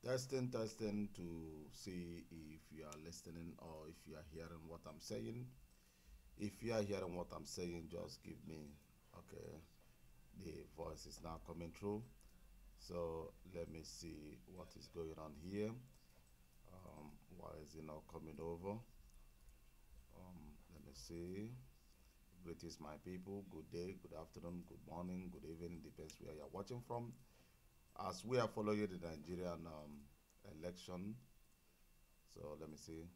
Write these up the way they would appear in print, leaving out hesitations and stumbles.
Testing to see if you are listening or if you are hearing what I'm saying. If you are hearing what I'm saying, just give me, okay, the voice is now coming through. So let me see what is going on here. Why is it not coming over? Let me see. Greetings, my people. Good day, good afternoon, good morning, good evening, depends where you're watching from. As we are following the Nigerian election, so let me see.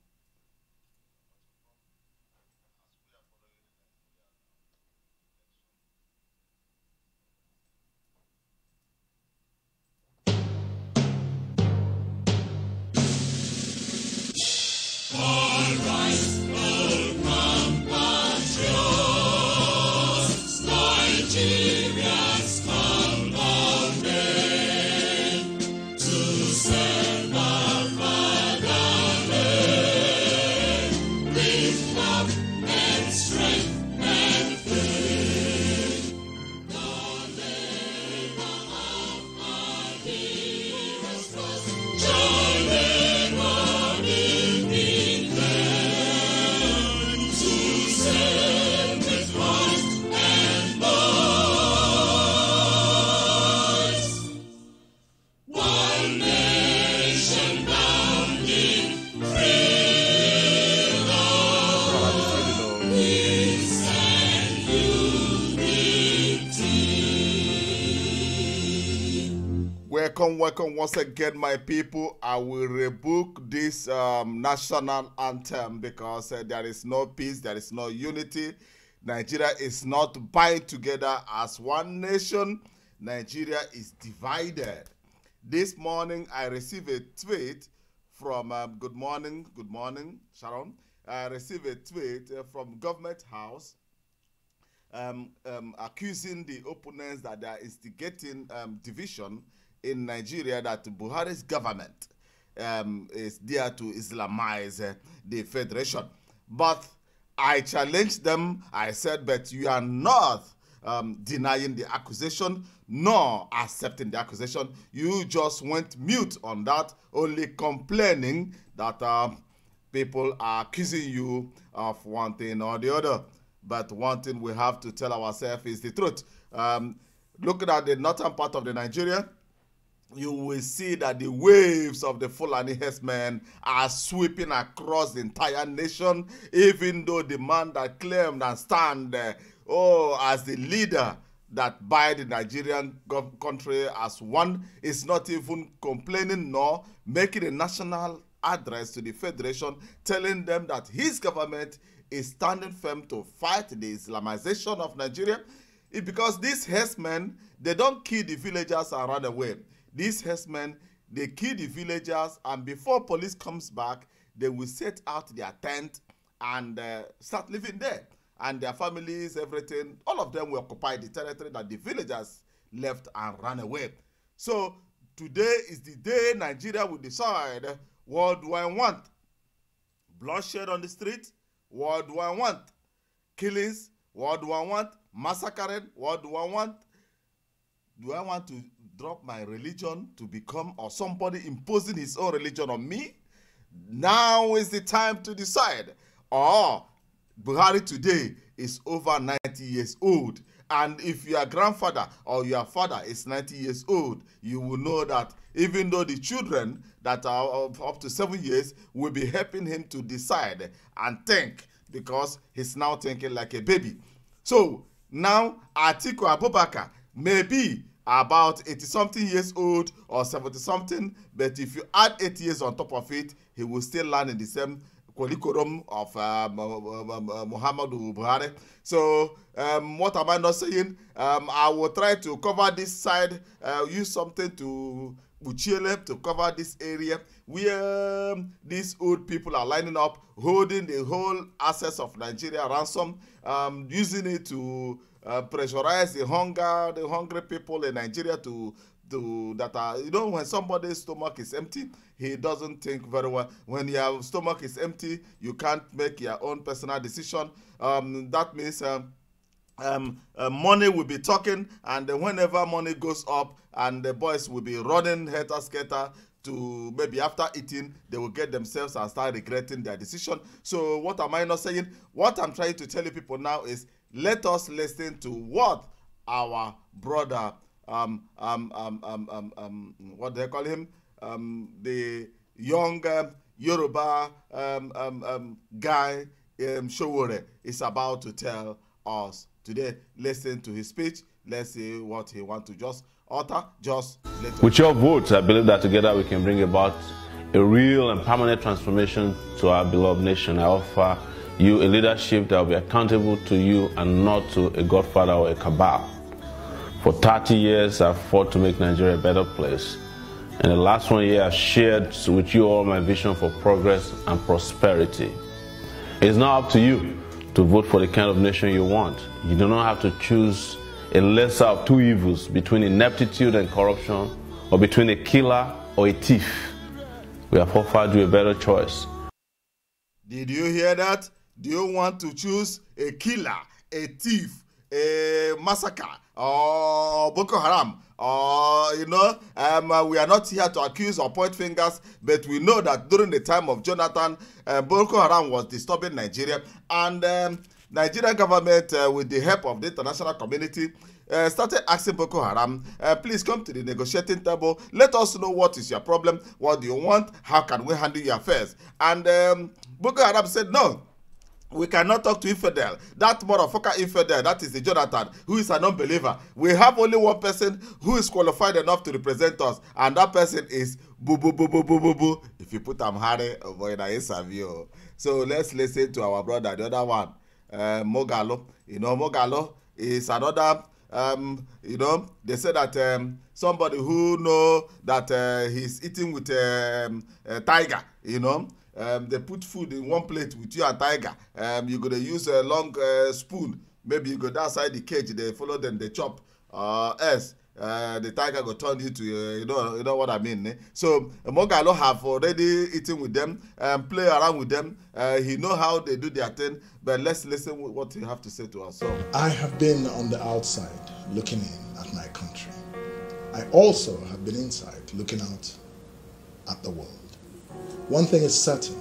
Welcome once again, my people. I will rebuke this national anthem because there is no peace, there is no unity. Nigeria is not bind together as one nation. Nigeria is divided. This morning, I received a tweet from, good morning, Sharon. I received a tweet from Government House accusing the opponents that they are instigating division in Nigeria, that Buhari's government is there to Islamize the federation. But I challenged them. I said, but you are not denying the accusation, nor accepting the accusation. You just went mute on that, only complaining that people are accusing you of one thing or the other. But one thing we have to tell ourselves is the truth. Looking at the northern part of the Nigeria, you will see that the waves of the Fulani herdsmen are sweeping across the entire nation, even though the man that claimed and stand as the leader that by the Nigerian country as one is not even complaining nor making a national address to the federation, telling them that his government is standing firm to fight the Islamization of Nigeria. Because these herdsmen, they don't kill the villagers and run away. These herdsmen, they kill the villagers, and before police comes back, they will set out their tent and start living there. And their families, everything, all of them will occupy the territory that the villagers left and ran away. So today is the day Nigeria will decide, what do I want? Bloodshed on the street? What do I want? Killings? What do I want? Massacring? What do I want? Do I want to drop my religion to become, or somebody imposing his own religion on me? Now is the time to decide. Or Buhari today is over 90 years old. And if your grandfather or your father is 90 years old, you will know that even though the children that are up to 7 years will be helping him to decide and think, because he's now thinking like a baby. So now Atiku Abubakar may be about 80-something years old or 70-something, but if you add 8 years on top of it, he will still land in the same curriculum of Muhammadu Buhari. So what am I not saying? I will try to cover this side, use something to Buchiele to cover this area where these old people are lining up, holding the whole assets of Nigeria ransom, using it to pressurize the hungry people in Nigeria to that are, you know, when somebody's stomach is empty, he doesn't think very well. When your stomach is empty, you can't make your own personal decision. That means money will be talking, and whenever money goes up, and the boys will be running helter-skelter to maybe after eating, they will get themselves and start regretting their decision. So what am I not saying? What I'm trying to tell you people now is, let us listen to what our brother, what do they call him? The young Yoruba guy, Showore, is about to tell us today. Listen to his speech. Let's see what he wants to just utter. Just let With your votes, I believe that together we can bring about a real and permanent transformation to our beloved nation. I offer you a leadership that will be accountable to you and not to a godfather or a cabal. For 30 years, I've fought to make Nigeria a better place. And the last 1 year, I've shared with you all my vision for progress and prosperity. It's now up to you to vote for the kind of nation you want. You do not have to choose a lesser of two evils, between ineptitude and corruption, or between a killer or a thief. We have offered you a better choice. Did you hear that? Do you want to choose a killer, a thief, a massacre, or Boko Haram? Or, we are not here to accuse or point fingers, but we know that during the time of Jonathan, Boko Haram was disturbing Nigeria, and Nigerian government, with the help of the international community, started asking Boko Haram, please come to the negotiating table. Let us know what is your problem, what do you want, how can we handle your affairs. And Boko Haram said, no, we cannot talk to infidel. That motherfucker infidel, that is the Jonathan, who is an unbeliever. We have only one person who is qualified enough to represent us, and that person is boo boo boo boo boo boo boo. If you put Amharic, boy, na interview. So let's listen to our brother, the other one, Mogalo. Mogalo is another. They say that somebody who know that he's eating with a tiger. They put food in one plate with you and tiger. You're going to use a long spoon. Maybe you go outside the cage, they follow them, they chop. Else, the tiger go turn you to, you know what I mean. Eh? So Mogalo have already eaten with them, play around with them. He know how they do their thing. But let's listen to what he have to say to us. So, I have been on the outside looking in at my country. I also have been inside looking out at the world. One thing is certain,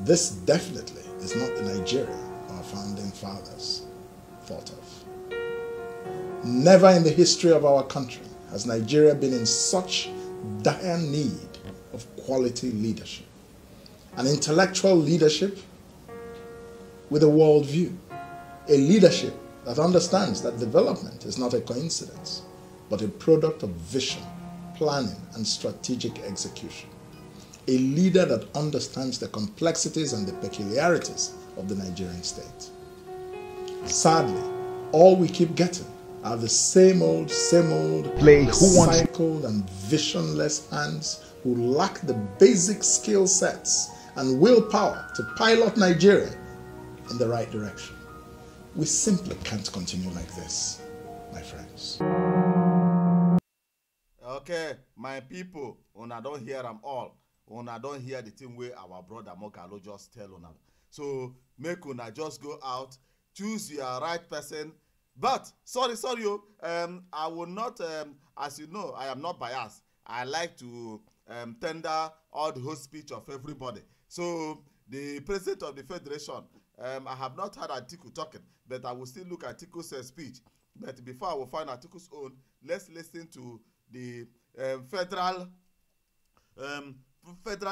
this definitely is not the Nigeria our founding fathers thought of. Never in the history of our country has Nigeria been in such dire need of quality leadership. An intellectual leadership with a worldview. A leadership that understands that development is not a coincidence, but a product of vision, planning, and strategic execution. A leader that understands the complexities and the peculiarities of the Nigerian state. Sadly, all we keep getting are the same old recycled and visionless hands who lack the basic skill sets and willpower to pilot Nigeria in the right direction. We simply can't continue like this, my friends. Okay, my people, una don't hear them all. Una don't hear the thing where our brother Mogalo just tell una. So make una just go out, choose your right person. But sorry, I will not, as you know, I am not biased. I like to tender all the whole speech of everybody. So the president of the federation, I have not heard Atiku talking, but I will still look at Atiku's speech. But before I will find Atiku's own, let's listen to the federal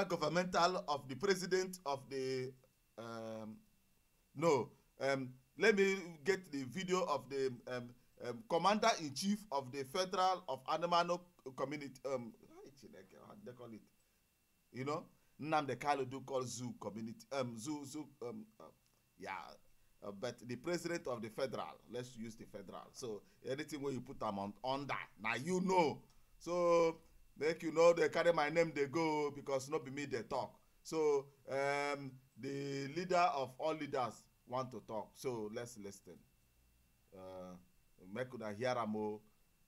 governmental of the president of the let me get the video of the commander-in-chief of the federal of Anamano community, they call it, Nnamdi Kanu do call zoo community, but the president of the federal, let's use the federal. So anything where you put them on that, now you know. So make you know they carry my name, they go, because not be me they talk. So the leader of all leaders want to talk. So let's listen. Make una hear am o.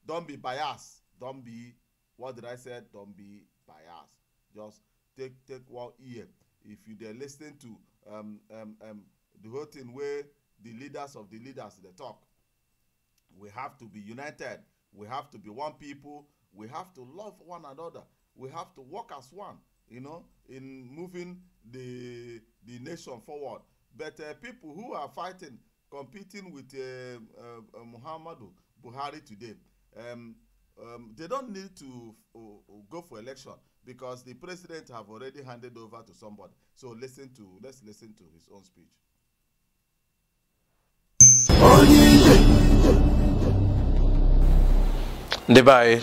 Don't be biased. Don't be, what did I say? Don't be biased. Just take one ear. If you dey listen to the whole thing where the leaders of the leaders they talk, we have to be united. We have to be one people. We have to love one another. we have to work as one, you know, in moving the nation forward. But people who are fighting, competing with Muhammadu Buhari today, they don't need to go for election because the president have already handed over to somebody. So let's listen to his own speech. Thereby,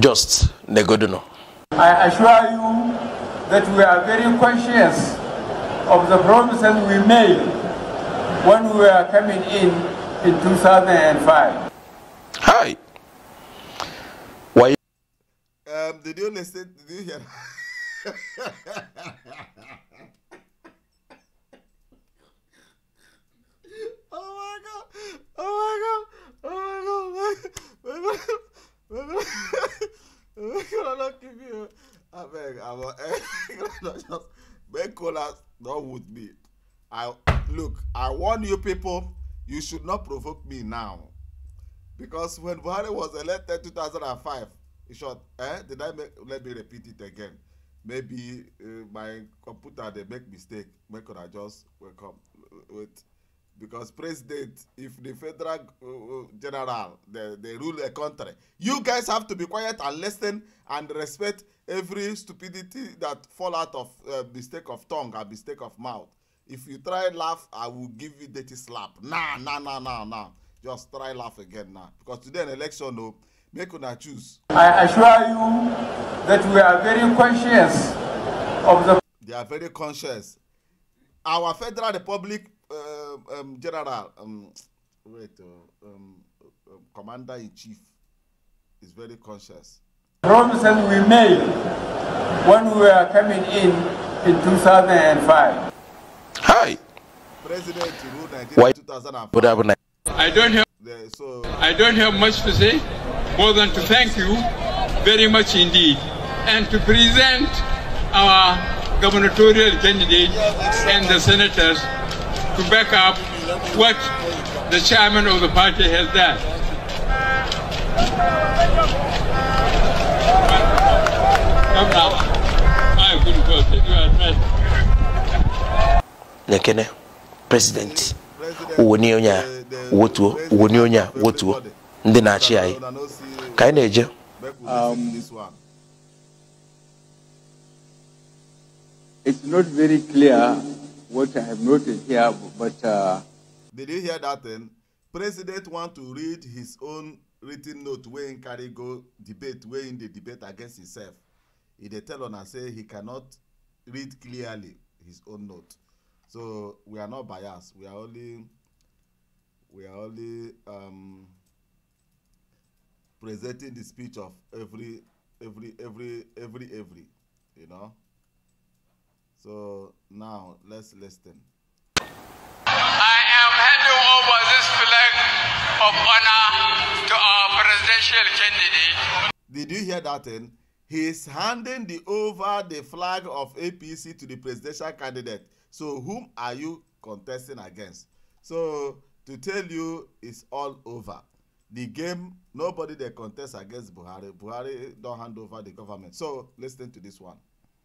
just Negoduno. I assure you that we are very conscious of the promises we made when we were coming in 2005. Hi. Why? Did you listen? Did you hear? Oh my God! Oh my God! Oh my God! We're gonna not give you. I beg. I'm just make callers not with me. Look. I warn you people. You should not provoke me now, because when Buhari was elected 2005, in short, did I make? Let me repeat it again. Maybe my computer they make mistake. Make I just welcome wait. Because president, if the federal general, they rule a country, you guys have to be quiet and listen and respect every stupidity that fall out of mistake of tongue and mistake of mouth. If you try laugh, I will give you dirty slap. Nah. Just try laugh again now. Because today an election, no, make una choose. I assure you that we are very conscious of the... They are very conscious. Our Federal Republic General, Commander-in-Chief is very conscious. Promises we made when we were coming in 2005. Hi. President ruled Nigeria in 2005. I don't have much to say more than to thank you very much indeed and to present our gubernatorial candidates and the senators to back up what the chairman of the party has done. Come now. My good God, you are Nekene, President. Uwonionya, wotuo, ndi na achi ai. Kai na eje. It's not very clear what I have noted here, but... Did you hear that then? President want to read his own written note where in carry go debate, where in the debate against himself. He dey tell on and say he cannot read clearly his own note. So we are not biased. We are only presenting the speech of every, you know. So now let's listen. I am handing over this flag of honor to our presidential candidate. Did you hear that then? He's handing over the flag of APC to the presidential candidate. So whom are you contesting against? So to tell you, it's all over. The game, nobody they contest against Buhari. Buhari don't hand over the government. So listen to this one.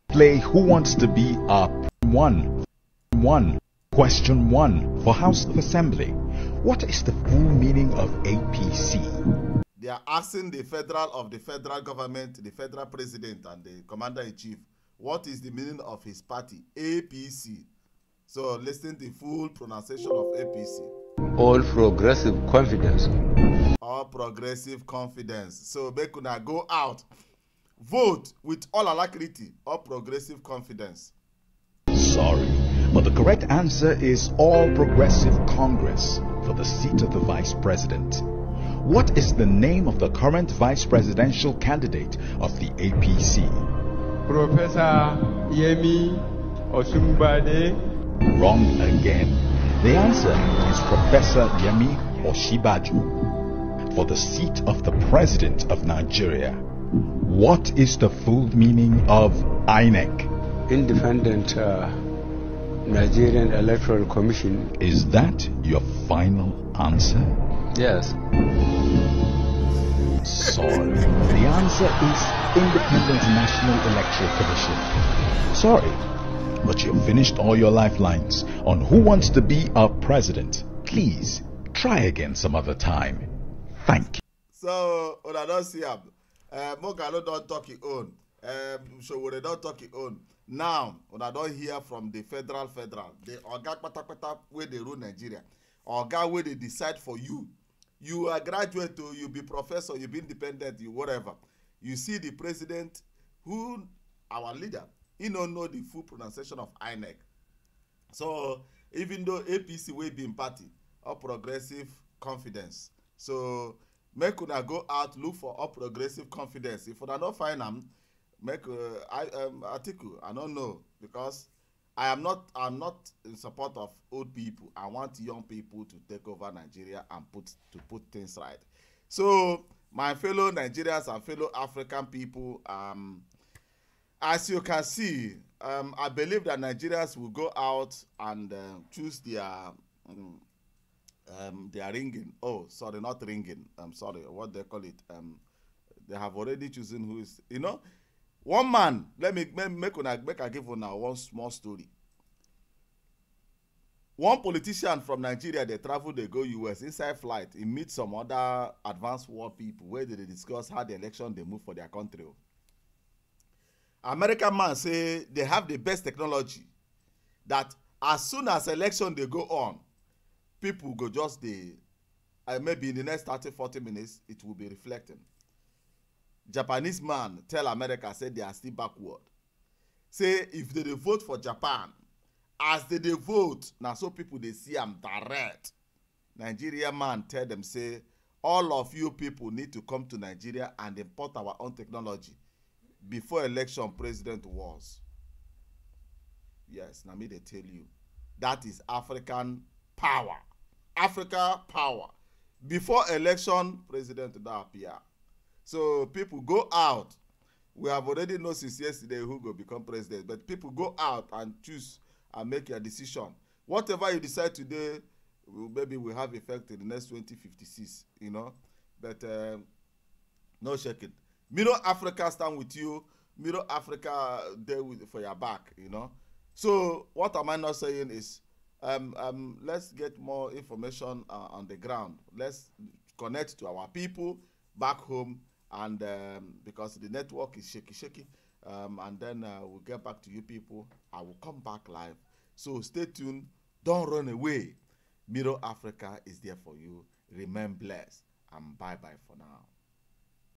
Play Who Wants to Be Up? One. Question 1 for House of Assembly. What is the full meaning of APC? They are asking the federal government, the federal president and the commander-in-chief, what is the meaning of his party, APC? So listen to the full pronunciation of APC. All Progressive Confidence. All Progressive Confidence. So make una go out, vote with all alacrity. All Progressive Confidence. Sorry, but the correct answer is All Progressive Congress for the seat of the Vice President. What is the name of the current Vice Presidential candidate of the APC? Professor Yemi Osunbade. Wrong again. The answer is Professor Yemi Osinbajo for the seat of the President of Nigeria. What is the full meaning of INEC? Independent Nigerian Electoral Commission. Is that your final answer? Yes. Sorry. The answer is Independent National Electoral Commission. Sorry, but you've finished all your lifelines on Who Wants to Be Our President. Please, try again some other time. Thank you. So, I don't see him. Mogalo don't talk his own. So we don't talk his own. Now, I don't hear from the federal. The Oga Patapata where they rule Nigeria. Oga where they decide for you. You are graduate, you be professor, you be independent, you whatever. You see the president, who our leader, he don't know the full pronunciation of INEC. So even though APC will be in party, or progressive confidence. So make una go out, look for up progressive confidence. If una don't find them, make article. I don't know, because I'm not in support of old people. I want young people to take over Nigeria and put things right. So my fellow Nigerians and fellow African people, as you can see, I believe that Nigerians will go out and choose their ringing. Oh, sorry, not ringing. I'm sorry, what they call it. They have already chosen who is, you know. One man, let me give una one small story. One politician from Nigeria, they travel, they go US. Inside flight, he meets some other advanced world people where they discuss how the election they move for their country. American man say they have the best technology, that as soon as election they go on, people go just maybe in the next 30-40 minutes, it will be reflecting. Japanese man tell America, say they are still backward. Say if they vote for Japan, as they vote, now so people they see them direct. Nigerian man tell them, say, all of you people need to come to Nigeria and import our own technology before election president was. Yes, now me they tell you. That is African power. Africa power. Before election, president will appear. So people go out. We have already known since yesterday who will become president. But people go out and choose and make your decision. Whatever you decide today, maybe will have effect in the next 2056, you know. But no shaking. Middle Africa stand with you. Middle Africa there for your back, you know. So what am I not saying is, let's get more information on the ground. Let's connect to our people back home, and because the network is shaky, and then we'll get back to you people. I will come back live. So stay tuned. Don't run away. Middle Africa is there for you. Remain blessed, and bye-bye for now.